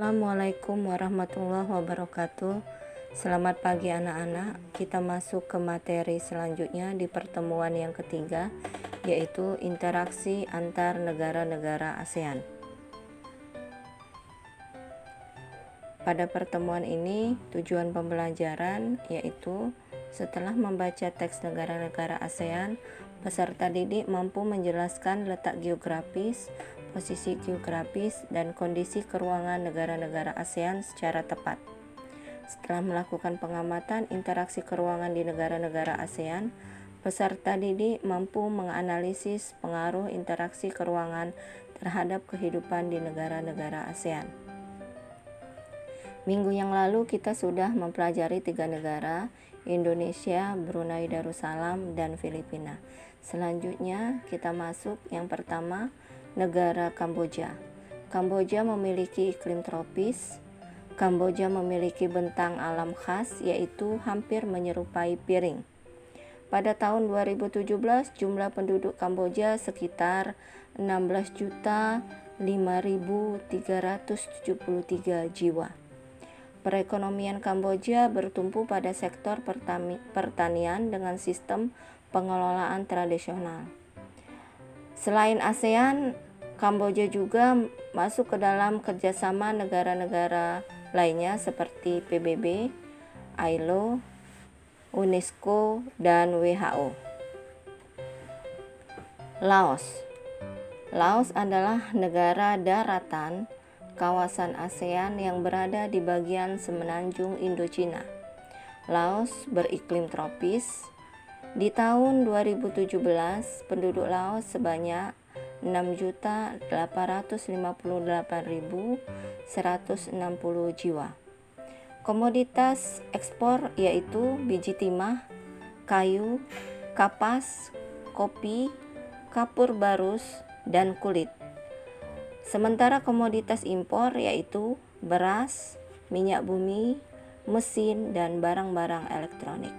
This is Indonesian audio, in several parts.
Assalamualaikum warahmatullahi wabarakatuh. Selamat pagi anak-anak. Kita masuk ke materi selanjutnya di pertemuan yang ketiga, yaitu interaksi antar negara-negara ASEAN. Pada pertemuan ini, tujuan pembelajaran yaitu setelah membaca teks negara-negara ASEAN, peserta didik mampu menjelaskan letak geografis, posisi geografis, dan kondisi keuangan negara-negara ASEAN secara tepat. Setelah melakukan pengamatan interaksi keuangan di negara-negara ASEAN, peserta didik mampu menganalisis pengaruh interaksi keuangan terhadap kehidupan di negara-negara ASEAN. Minggu yang lalu kita sudah mempelajari 3 negara, Indonesia, Brunei Darussalam, dan Filipina. Selanjutnya kita masuk yang pertama, negara Kamboja. Kamboja memiliki iklim tropis. Kamboja memiliki bentang alam khas, yaitu hampir menyerupai piring. Pada tahun 2017, jumlah penduduk Kamboja sekitar 16.5.373 jiwa. Perekonomian Kamboja bertumpu pada sektor pertanian dengan sistem pengelolaan tradisional. Selain ASEAN, Kamboja juga masuk ke dalam kerjasama negara-negara lainnya seperti PBB, ILO, UNESCO, dan WHO. Laos. Laos adalah negara daratan kawasan ASEAN yang berada di bagian semenanjung Indochina. Laos beriklim tropis. Di tahun 2017, penduduk Laos sebanyak 6.858.160 jiwa. Komoditas ekspor yaitu biji timah, kayu, kapas, kopi, kapur barus, dan kulit. Sementara komoditas impor yaitu beras, minyak bumi, mesin, dan barang-barang elektronik.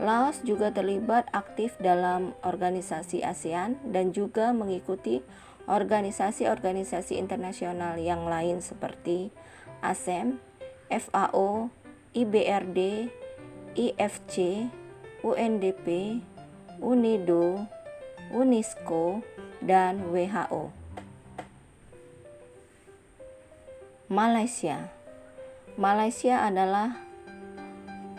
Laos juga terlibat aktif dalam organisasi ASEAN dan juga mengikuti organisasi-organisasi internasional yang lain seperti ASEM, FAO, IBRD, IFC, UNDP, UNIDO, UNESCO, dan WHO. Malaysia. Malaysia adalah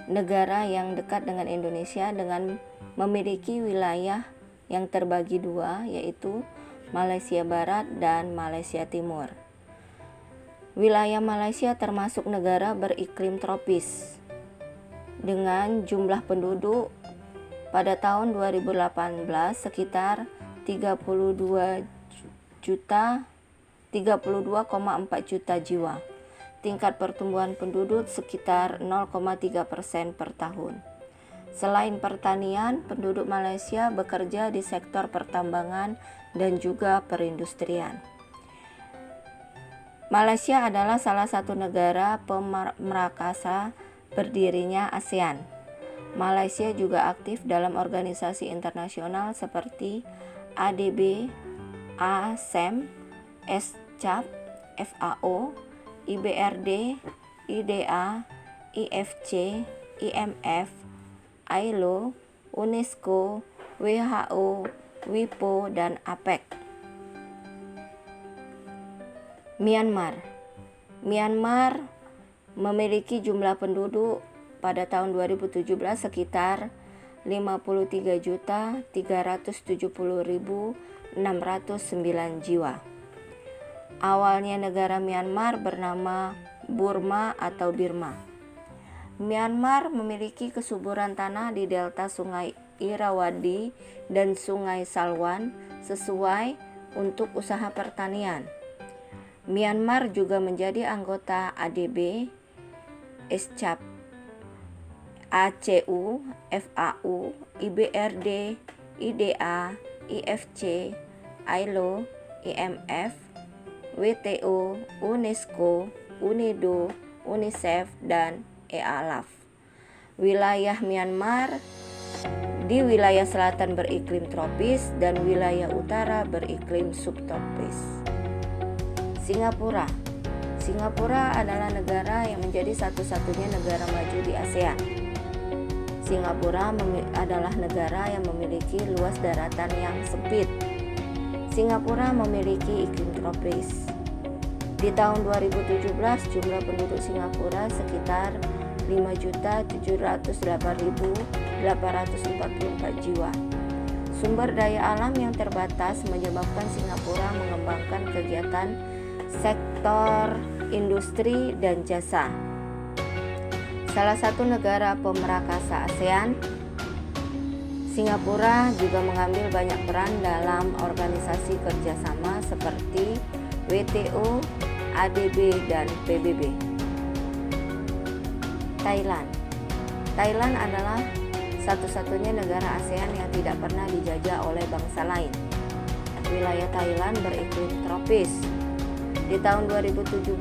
negara yang dekat dengan Indonesia dengan memiliki wilayah yang terbagi dua, yaitu Malaysia Barat dan Malaysia Timur. Wilayah Malaysia termasuk negara beriklim tropis dengan jumlah penduduk pada tahun 2018 sekitar 32,4 juta jiwa. Tingkat pertumbuhan penduduk sekitar 0,3% per tahun. Selain pertanian, penduduk Malaysia bekerja di sektor pertambangan dan juga perindustrian. Malaysia adalah salah satu negara pemerakasa berdirinya ASEAN. Malaysia juga aktif dalam organisasi internasional seperti ADB, ASEM, SCAP, FAO, IBRD, IDA, IFC, IMF, ILO, UNESCO, WHO, WIPO, dan APEC. Myanmar. Myanmar memiliki jumlah penduduk pada tahun 2017 sekitar 53.370.609 jiwa. Awalnya negara Myanmar bernama Burma atau Birma. Myanmar memiliki kesuburan tanah di delta Sungai Irrawaddy dan Sungai Salwan sesuai untuk usaha pertanian. Myanmar juga menjadi anggota ADB, SCAP, ACU, FAO, IBRD, IDA, IFC, ILO, IMF, WTO, UNESCO, UNIDO, UNICEF, dan EALAF. Wilayah Myanmar di wilayah selatan beriklim tropis dan wilayah utara beriklim subtropis. Singapura. Singapura adalah negara yang menjadi satu-satunya negara maju di ASEAN. Singapura adalah negara yang memiliki luas daratan yang sempit. Singapura memiliki iklim tropis. Di tahun 2017, jumlah penduduk Singapura sekitar 5.708.844 jiwa. Sumber daya alam yang terbatas menyebabkan Singapura mengembangkan kegiatan sektor industri dan jasa. Salah satu negara pemrakasa ASEAN, Singapura juga mengambil banyak peran dalam organisasi kerjasama seperti WTO, ADB, dan PBB. Thailand adalah satu-satunya negara ASEAN yang tidak pernah dijajah oleh bangsa lain. Wilayah Thailand beriklim tropis. Di tahun 2017,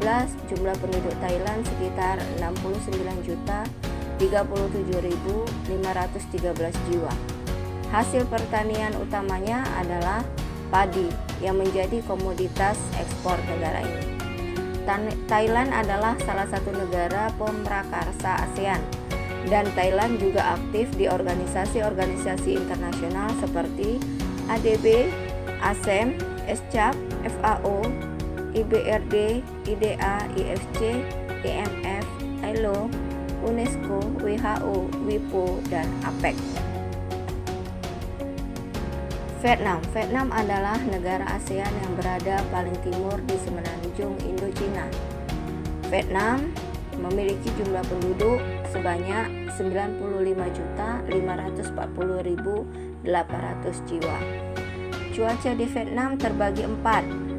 jumlah penduduk Thailand sekitar 69.037.513 jiwa. Hasil pertanian utamanya adalah padi yang menjadi komoditas ekspor negara ini. Thailand adalah salah satu negara pemrakarsa ASEAN, dan Thailand juga aktif di organisasi-organisasi internasional seperti ADB, ASEM, SCAP, FAO, IBRD, IDA, IFC, IMF, ILO, UNESCO, WHO, WIPO, dan APEC. Vietnam adalah negara ASEAN yang berada paling timur di semenanjung Indochina. Vietnam memiliki jumlah penduduk sebanyak 95.540.800 jiwa. Cuaca di Vietnam terbagi 4,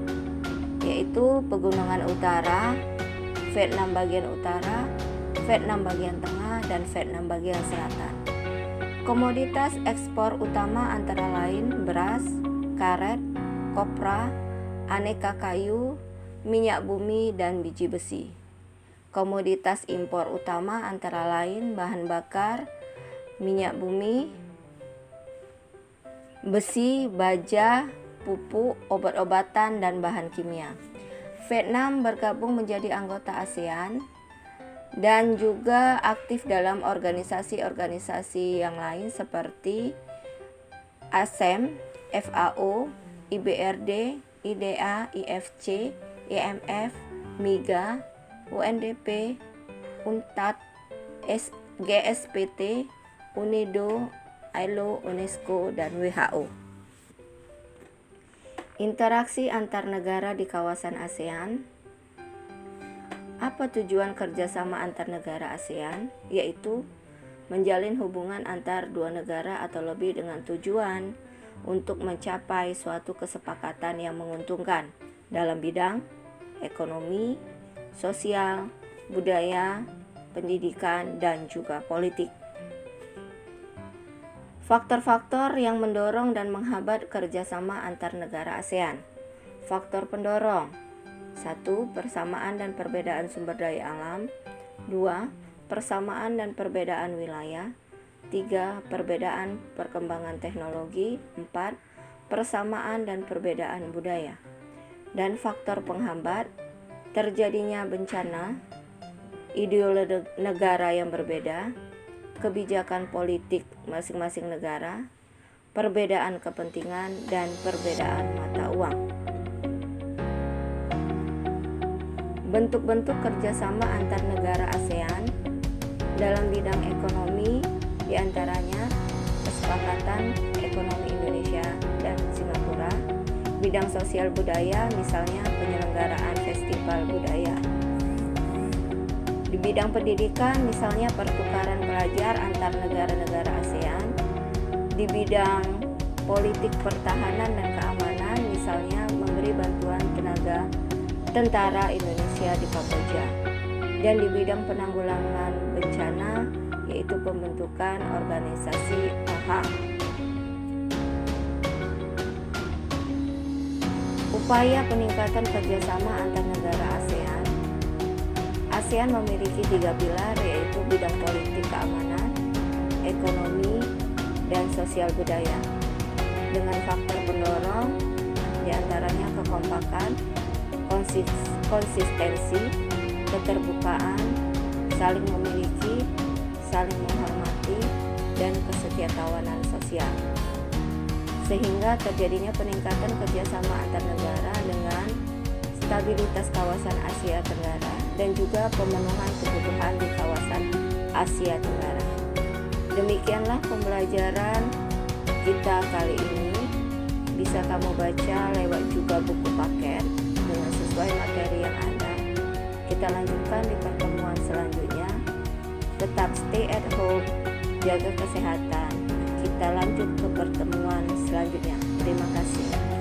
yaitu Pegunungan Utara, Vietnam bagian utara, Vietnam bagian tengah, dan Vietnam bagian selatan. Komoditas ekspor utama antara lain beras, karet, kopra, aneka kayu, minyak bumi, dan biji besi. Komoditas impor utama antara lain bahan bakar, minyak bumi, besi, baja, pupuk, obat-obatan, dan bahan kimia. Vietnam bergabung menjadi anggota ASEAN dan juga aktif dalam organisasi-organisasi yang lain seperti ASEM, FAO, IBRD, IDA, IFC, IMF, MIGA, UNDP, UNTAD, GSPT, UNIDO, ILO, UNESCO, dan WHO. Interaksi antar negara di kawasan ASEAN. Apa tujuan kerjasama antar negara ASEAN? Yaitu menjalin hubungan antar dua negara atau lebih dengan tujuan untuk mencapai suatu kesepakatan yang menguntungkan dalam bidang ekonomi, sosial, budaya, pendidikan, dan juga politik. Faktor-faktor yang mendorong dan menghambat kerjasama antar negara ASEAN. Faktor pendorong: 1. Persamaan dan perbedaan sumber daya alam. 2. Persamaan dan perbedaan wilayah. 3. Perbedaan perkembangan teknologi. 4. Persamaan dan perbedaan budaya. Dan faktor penghambat: terjadinya bencana, ideologi negara yang berbeda, kebijakan politik masing-masing negara, perbedaan kepentingan, dan perbedaan mata uang. Bentuk-bentuk kerjasama antar negara ASEAN dalam bidang ekonomi diantaranya kesepakatan ekonomi Indonesia dan Singapura, bidang sosial budaya misalnya penyelenggaraan festival budaya. Di bidang pendidikan misalnya pertukaran pelajar antar negara-negara ASEAN. Di bidang politik pertahanan dan keamanan misalnya memberi bantuan tenaga tentara Indonesia di Kamboja. Dan di bidang penanggulangan bencana yaitu pembentukan organisasi AHA. Upaya peningkatan kerjasama antar negara ASEAN. ASEAN memiliki 3 pilar, yaitu bidang politik keamanan, ekonomi, dan sosial budaya. Dengan faktor pendorong diantaranya kekompakan, konsistensi, keterbukaan, saling memiliki, saling menghormati, dan kesetiakawanan sosial. Sehingga terjadinya peningkatan kerjasama antar negara dengan stabilitas kawasan Asia Tenggara dan juga pemenuhan kebutuhan di kawasan Asia Tenggara. Demikianlah pembelajaran kita kali ini. Bisa kamu baca lewat juga buku paket dengan sesuai materi yang ada. Kita lanjutkan di pertemuan selanjutnya. Tetap stay at home, jaga kesehatan. Kita lanjut ke pertemuan selanjutnya. Terima kasih.